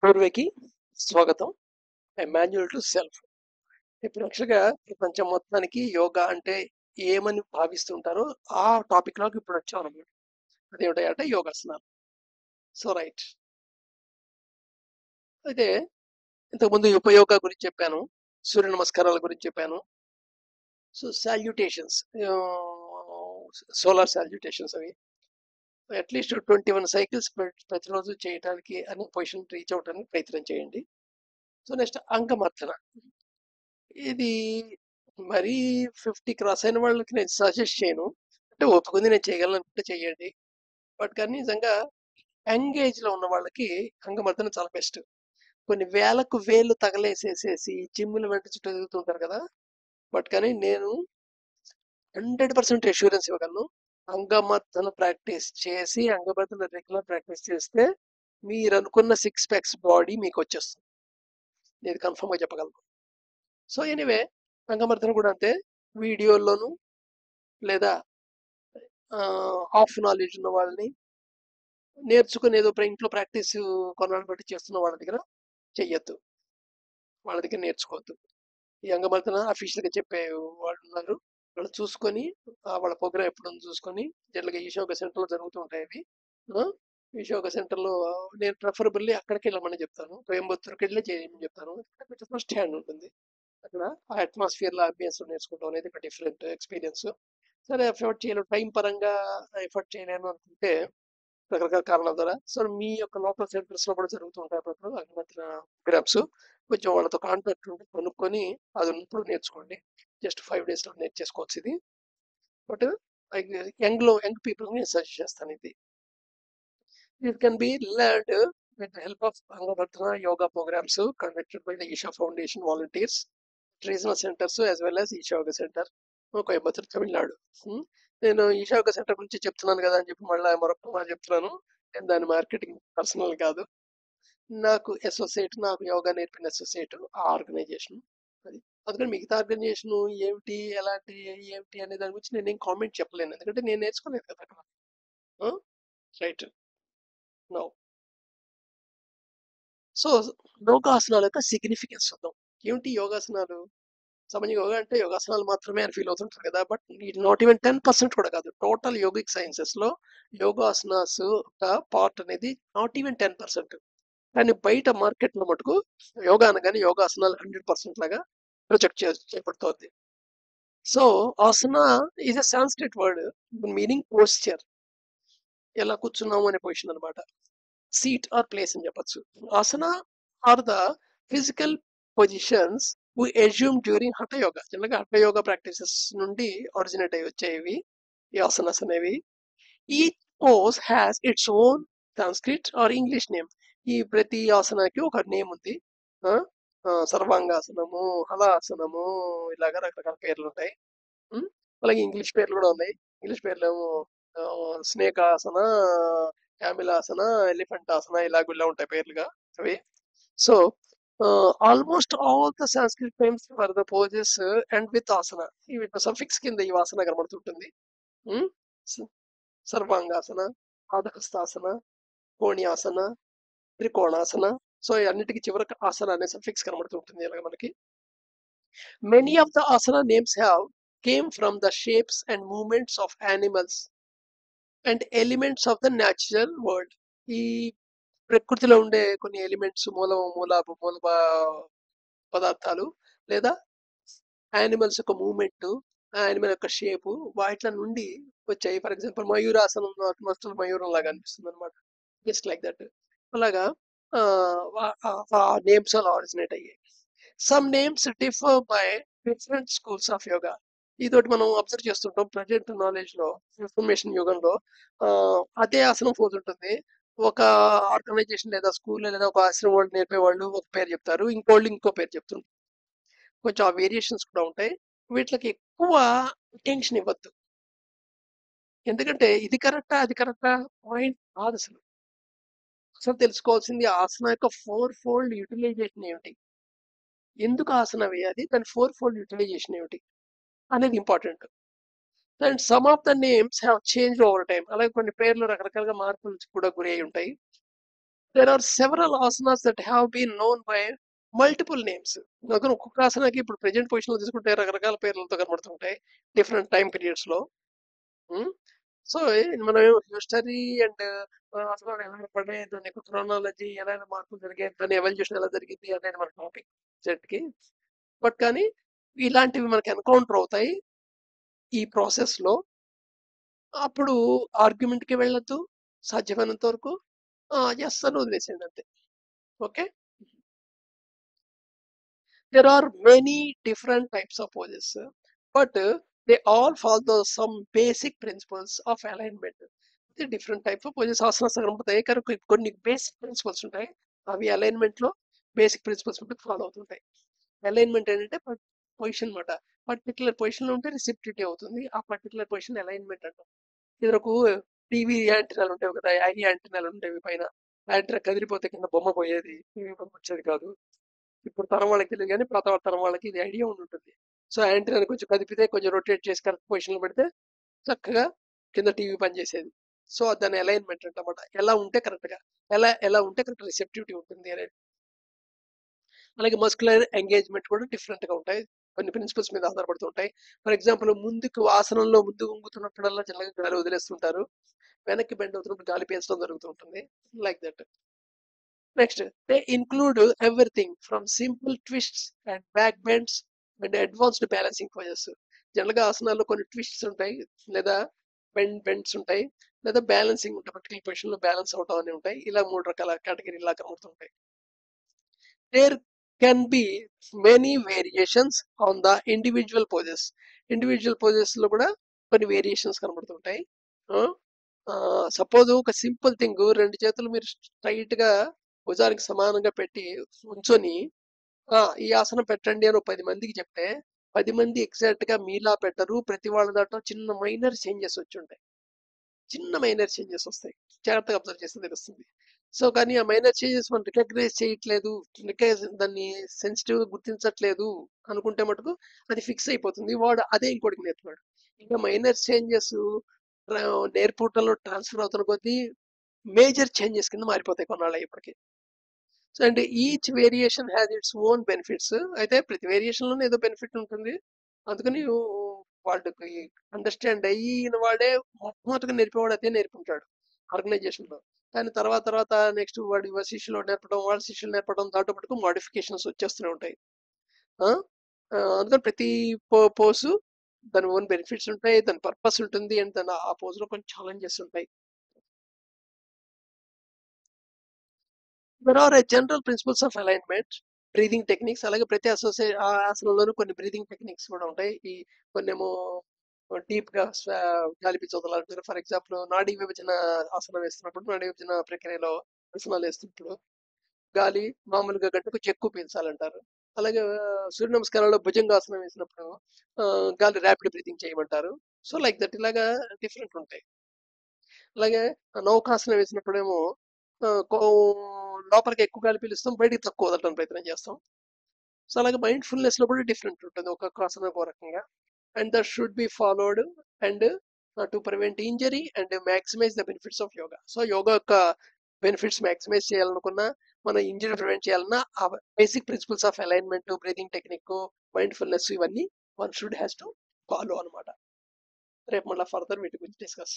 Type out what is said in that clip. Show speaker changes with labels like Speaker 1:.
Speaker 1: పూర్వకి స్వాగతం. Manual to self. ఇప్పుడు యాక్చువల్గా ప్రపంచం మొత్తానికి యోగా అంటే ఏమని భావిస్తుంటారో ఆ టాపిక్ లోకి ఇప్పుడు వచ్చాం అనమాట. అదేమిటంటే యోగాసనాలు. So right. అయితే ఇంతకుముందు ఉపయోగ గురించి చెప్పాను, సూర్య నమస్కారాల గురించి చెప్పాను. సో సాల్యుటేషన్స్, సోలార్ సాల్యుటేషన్స్ అవి అట్లీస్ట్ 21 సైకిల్స్ ప్రతిరోజు చేయడానికి అనే పొజిషన్ రీచ్ అవడానికి ప్రయత్నం చేయండి. So next Angamardana. ఇది మరీ 50 క్రాస్ అయిన వాళ్ళకి నేను సజెస్ట్ చేయను. అంటే ఓపికంది నేను చేయగలను అనుకుంటే చెయ్యండి. బట్ కానీ నిజంగా యంగ్ ఏజ్ లో ఉన్న వాళ్ళకి అంగమర్దన చాలా బెస్ట్. కొన్ని వేలకు వేలు తగలేసేసేసి జిమ్ముల వెంట చుట్టూ తిరుగుతుంటారు కదా. బట్ కానీ నేను 100% అష్యూరెన్స్ ఇవ్వగలను. అంగమర్దన ప్రాక్టీస్ చేసి అంగమర్దన రెగ్యులర్ ప్రాక్టీస్ చేస్తే మీరు అనుకున్న 6 ప్యాక్స్ బాడీ మీకు వచ్చేస్తుంది. నేను కన్ఫర్మ్ గా చెప్పగలను. సో ఎనీవే అంగమర్దన కూడా అంతే. వీడియోల్లోను లేదా హాఫ్ నాలెడ్జ్ ఉన్న వాళ్ళని నేర్చుకుని ఏదో ఇంట్లో ప్రాక్టీస్ కొన్నాళ్ళు బట్టి చేస్తున్న వాళ్ళ దగ్గర చెయ్యొద్దు, వాళ్ళ దగ్గర నేర్చుకోవద్దు. ఈ అంగమర్దన అఫీషియల్గా చెప్పే వాళ్ళు ఉన్నారు, వాళ్ళు చూసుకొని వాళ్ళ ప్రోగ్రామ్ ఎప్పుడు చూసుకొని జనరల్గా ఈశోగ సెంటర్లో జరుగుతూ ఉంటాయి అవి. ఈశోగ సెంటర్లో నేను ప్రిఫరబుల్లీ అక్కడికి వెళ్ళమని చెప్తాను, కోయంబత్తూరుకి వెళ్ళి చేయమని చెప్తాను. కొంచెం ఫస్ట్ హ్యాండ్ ఉంటుంది అక్కడ, ఆ అట్మాస్ఫియర్లో అంబియన్స్ నేర్చుకుంటాం అనేది ఒక డిఫరెంట్ ఎక్స్పీరియన్స్. సరే ఎఫర్ట్ చేయలేను, టైం పరంగా ఎఫర్ట్ చేయలేను అనుకుంటే రకరకాల కారణాల ద్వారా సో మీ యొక్క లోకల్ సెంటర్స్ లో కూడా జరుగుతూ ఉంటాయి అప్పుడప్పుడు అంగమర్దన ప్రోగ్రామ్స్. కొంచెం వాళ్ళతో కాంటాక్ట్ ఉంటే కొనుక్కొని అది ఉన్నప్పుడు నేర్చుకోండి. జస్ట్ 5 days లో నేర్చేసుకోవచ్చు ఇది. బట్ యంగ్ పీపుల్ నేను సజెస్ట్ చేస్తాను ఇది. It can be learned with the help of అంగమర్దన yoga programmes conducted by the Isha foundation volunteers, regional centres as well as Isha yoga centre, Coimbatore, Tamil Nadu. నేను ఈషా యోగా సెంటర్ గురించి చెప్తున్నాను కదా అని చెప్పి మళ్ళీ మరొక మాట చెప్తున్నాను. నేను దాని మార్కెటింగ్ పర్సనల్ కాదు, నాకు అసోసియేట్, నాకు యోగా నేర్పిన అసోసియేట్ ఆ ఆర్గనైజేషన్ అది. అందుకని మిగతా ఆర్గనైజేషన్ ఏమిటి ఎలాంటి ఏమిటి అనే దాని గురించి నేను ఏం కామెంట్ చెప్పలేను, ఎందుకంటే నేను నేర్చుకోలేదు కదా అక్కడ. రైట్. నో. సో యోగాసనాల యొక్క సిగ్నిఫికెన్స్ చూద్దాం. ఏమిటి యోగాసనాలు? సామాన్య యోగా అంటే యోగాసనాలు మాత్రమే అని ఫీల్ అవుతుంటారు కదా, బట్ ఇది నాట్ ఈవెన్ 10% కూడా కాదు. టోటల్ యోగిక్ సైన్సెస్ లో యోగాసనాస్ పార్ట్ అనేది నాట్ ఈవెన్ 10%. కానీ బయట మార్కెట్ లో మటుకు యోగా అనగానే యోగాసనాలు 100% లాగా ప్రొజెక్ట్ చేయబడుతోంది. So Haasan is a Sanskrit word meaning posture, ఎలా కూర్చున్నాము అనే పొజిషన్ అనమాట. సీట్ ఆర్ ప్లేస్ అని చెప్పచ్చు. Asana are the physical positions we assume during hatha yoga. జనరల్గా హఠ యోగా ప్రాక్టీసెస్ నుండి ఆరిజినేట్ అయ్యి వచ్చేవి ఈ ఆసనాస్ అనేవి. ఈ pose has its own Sanskrit or English name. ఈ ప్రతి ఆసనాకి ఒక నేమ్ ఉంది. సర్వాంగాసనము, హలాసనము, ఇలాగా రకరకాల పేర్లు ఉంటాయి. అలాగే ఇంగ్లీష్ పేర్లు కూడా ఉన్నాయి. ఇంగ్లీష్ పేర్లు ఏమో స్నేక్ ఆసన, క్యామిలాసన, ఎలిఫెంట్ ఆసన, ఇలా ఉంటాయి పేర్లుగా అవి. So almost all the Sanskrit names for the poses and with asana, ఇవి సఫిక్స్ కింద ఈ ఆసన కనబడుతుంటుంది. సర్వాంగాసన, పాదహస్తాసన, కోణ్యాసన, త్రికోణాసన. సో అన్నిటికీ చివరికి ఆసన అనే సఫిక్స్ కనబడుతుంటుంది ఇలాగ మనకి. Many of the asana names have come from the shapes and movements of animals and elements of the natural world. ఈ ప్రకృతిలో ఉండే కొన్ని ఎలిమెంట్స్, మూల పదార్థాలు లేదా యానిమల్స్ యొక్క మూమెంట్, యానిమల్ యొక్క షేపు, వాటి నుండి వచ్చాయి. ఫర్ ఎగ్జాంపుల్ మయూరాసనం, మయూరం లాగా అనిపిస్తుంది అనమాట, జస్ట్ లైక్ దట్. అలాగా నేమ్స్ అలా ఆరిజినేట్ అయ్యాయి. Some names differ by different schools of yoga. ఇదోటి మనం అబ్జర్వ్ చేస్తుంటాం ప్రజెంట్ నాలెడ్జ్ లో, ఇన్ఫర్మేషన్ యుగంలో. అదే ఆసనం పోతుంటుంది, ఒక ఆర్గనైజేషన్ లేదా స్కూల్ లేదా ఒక ఆశ్రమం వాళ్ళు నేర్పే వాళ్ళు ఒక పేరు చెప్తారు, ఇంకోళ్ళు ఇంకో పేరు చెప్తుంటారు. కొంచెం ఆ వేరియేషన్స్ కూడా ఉంటాయి. వీటికి ఎక్కువ అటెన్షన్ ఇవ్వద్దు, ఎందుకంటే ఇది కరెక్టా అది కరెక్టా పాయింట్ కాదు అసలు. అసలు తెలుసుకోవాల్సింది ఆసన యొక్క 4-fold యూటిలైజేషన్ ఏమిటి, ఎందుకు ఆసన వేయాలి, దాని 4-fold యూటిలైజేషన్ ఏమిటి అనేది important. And some of the names have change over time. అలాగే కొన్ని పేర్లు రకరకాలుగా మార్పులు కూడా గురి అయి ఉంటాయి. there are several asanas that have been known by multiple names. నాకు ఒక్కొక్క ఆసనాకి ఇప్పుడు ప్రెజెంట్ పొజిషన్లో తీసుకుంటే రకరకాల పేర్లతో కనబడుతుంటాయి డిఫరెంట్ టైం పీరియడ్స్లో. సో మనం హిస్టరీ అండ్ ఆసనాలు ఎలా ఏర్పడ్డాయి, దాని యొక్క క్రోనాలజీ ఎలా ఎలా మార్పులు జరిగాయి, దాని ఎవల్యూషన్ ఎలా జరిగింది అనేది మన టాపిక్ సెట్కి. బట్ కానీ ఇలాంటివి మనకి ఎన్కౌంటర్ అవుతాయి ఈ ప్రాసెస్లో. అప్పుడు ఆర్గ్యుమెంట్కి వెళ్ళొద్దు, సాధ్యమైనంత వరకు ఎస్ అని వదిలేసేయండి అంతే. Okay, there are many different types of poses, but they all follow some basic principles of alignment. The different types of poses asanas కనబడతాయి, కానీ కొన్ని బేసిక్ ప్రిన్సిపల్స్ ఉంటాయి. అవి అలైన్మెంట్ లో బేసిక్ ప్రిన్సిపల్స్ ఉంటే ఫాలో అవుతుంటాయి. అలైన్మెంట్ ఏంటంటే పొజిషన్ అనమాట. పర్టికులర్ పొజిషన్ లో ఉంటే రిసెప్టివిటీ అవుతుంది. ఆ పర్టికులర్ పొజిషన్ అలైన్మెంట్ అంటాం. ఇదొరకు టీవీ యాంటీనాలు ఉంటాయి కదా, ఐ యాంటీనాలు ఉండేవి పైన. యాంటీనా కదిలిపోతే కింద బొమ్మ పోయేది, టీవీ బొమ్మ వచ్చేది కాదు. ఇప్పుడు తరం వాళ్ళకి తెలియదు కానీ పాత తరం వాళ్ళకి ఇది ఐడియా ఉంటుంది. సో యాంటీనాని కొంచెం కదిపితే, కొంచెం రొటేట్ చేసి కరెక్ట్ పొజిషన్లో పెడితే చక్కగా కింద టీవీ పనిచేసేది. సో దాని అలైన్మెంట్ అంటమాట. ఎలా ఉంటే కరెక్ట్గా, ఎలా ఉంటే కరెక్ట్ రిసెప్టివిటీ ఉంటుంది అనేది. అలాగే మస్కులర్ ఎంగేజ్మెంట్ కూడా డిఫరెంట్గా ఉంటాయి, కొన్ని ప్రిన్సిపల్స్ మీద ఆధారపడుతూ ఉంటాయి. ఫర్ ఎగ్జాంపుల్, ముందుకు ఆసనంలో ముందు వంగుతున్నప్పుడల్లా చిన్నగా గాలి వదిలేస్తుంటారు, వెనక్కి బెండ్ అవుతున్నప్పుడు గాలి పీల్చడం జరుగుతూ ఉంటుంది. Like that. Next, they include everything from simple twists and back bends and advanced balancing poses. జనరల్గా ఆసనాల్లో కొన్ని ట్విస్ట్స్ ఉంటాయి, లేదా బెండ్స్ ఉంటాయి, లేదా బ్యాలెన్సింగ్ ఉంటాయి, పర్టికులర్ పొజిషన్ లో బ్యాలెన్స్ అవడం అని ఉంటాయి. ఇలా 3 రకాల కేటగిరీ లాగా కనబడుతుంటాయి. There can be many variations on the individual poses. Individual poses లో కూడా కొన్ని వేరియేషన్స్ కనబడుతుంటాయి. సపోజ్ ఒక సింపుల్ థింగ్, 2 చేతులు మీరు స్ట్రైట్ గా భుజానికి సమానంగా పెట్టి ఉంచొని ఈ ఆసనం పెట్టండి అని 10 మందికి చెప్తే 10 మంది ఎగ్జాక్ట్ గా మీలా పెట్టరు. ప్రతి వాళ్ళ దాంట్లో చిన్న మైనర్ చేంజెస్ వచ్చి ఉంటాయి, చిన్న మైనర్ చేంజెస్ వస్తాయి. జాగ్రత్తగా అబ్జర్వ్ చేస్తే తెలుస్తుంది. సో కానీ ఆ మైనర్ చేంజెస్ మనం రికగ్నైజ్ చేయట్లేదు, దాన్ని సెన్సిటివ్ గుర్తించట్లేదు అనుకుంటే మటుకు అది ఫిక్స్ అయిపోతుంది. వాడు అదే ఇంకోటికి నేర్పుతాడు. ఇంకా మైనర్ చేంజెస్ నేర్పుటంలో ట్రాన్స్ఫర్ అవుతున్న కొద్దీ మేజర్ చేంజెస్ కింద మారిపోతాయి కొన్నాళ్ళు అయ్యేప్పటికి. సో అంటే each variation has its own benefits. అయితే ప్రతి వేరియేషన్ లోనే ఏదో బెనిఫిట్ ఉంటుంది. అందుకని వాళ్ళకి అండర్స్టాండ్ అయిన వాడే మొట్టమొదటిగా నేర్పేవాడు అదే నేర్పుంటాడు ఆర్గనైజేషన్ లో. కానీ తర్వాత నెక్స్ట్ వాడి శిష్యులు నేర్పడం, వాళ్ళ శిష్యులు నేర్పడం, దాంట్లో పట్టుకు మోడిఫికేషన్స్ వచ్చేస్తూనే ఉంటాయి. అందుకని ప్రతి పోసు దాని ఓన్ బెనిఫిట్స్ ఉంటాయి, దాని పర్పస్ ఉంటుంది, అండ్ దాని ఆ పోజ్ లో కొన్ని ఛాలెంజెస్ ఉంటాయి. There are general principles of alignment, breathing techniques. అలాగే ప్రతి ఆసనంలోనూ కొన్ని బ్రీదింగ్ టెక్నిక్స్ కూడా ఉంటాయి. కొన్నేమో డీప్ గా గాలి పీల్చి వదలాలంటారు. ఫర్ ఎగ్జాంపుల్, నాడీ విభజన ఆసనం వేస్తున్నప్పుడు, నాడీ విభజన ప్రక్రియలో ఆసనాలు వేస్తున్నప్పుడు గాలి మామూలుగా కంటే కొంచెం ఎక్కువ పీల్చాలంటారు. అలాగే సూర్య నమస్కారాల్లో భుజంగాసనం వేసినప్పుడు గాలి ర్యాపిడ్ బ్రీతింగ్ చేయమంటారు. సో లైక్ దట్, ఇలాగా డిఫరెంట్ ఉంటాయి. అలాగే నౌకాసనం వేసినప్పుడేమో లోపలికి ఎక్కువ గాలి పీలుస్తాం, బయటికి తక్కువ వదలడానికి ప్రయత్నం చేస్తాం. సో అలాగే మైండ్ ఫుల్నెస్ లో కూడా డిఫరెంట్ ఉంటుంది, ఒక్కొక్క ఆసనం ఒక రకంగా. And that should be followed and to prevent injury and maximise the benefits of yoga. So yoga యొక్క బెనిఫిట్స్ మ్యాక్సిమైజ్ చేయాలనుకున్నా, మన ఇంజరీ ప్రివెంట్ చేయాలన్నా, ఆ basic principles of alignment, breathing technique, mindfulness, ఇవన్నీ one should has to follow అనమాట. రేపు మళ్ళీ further వీటి గురించి డిస్కస్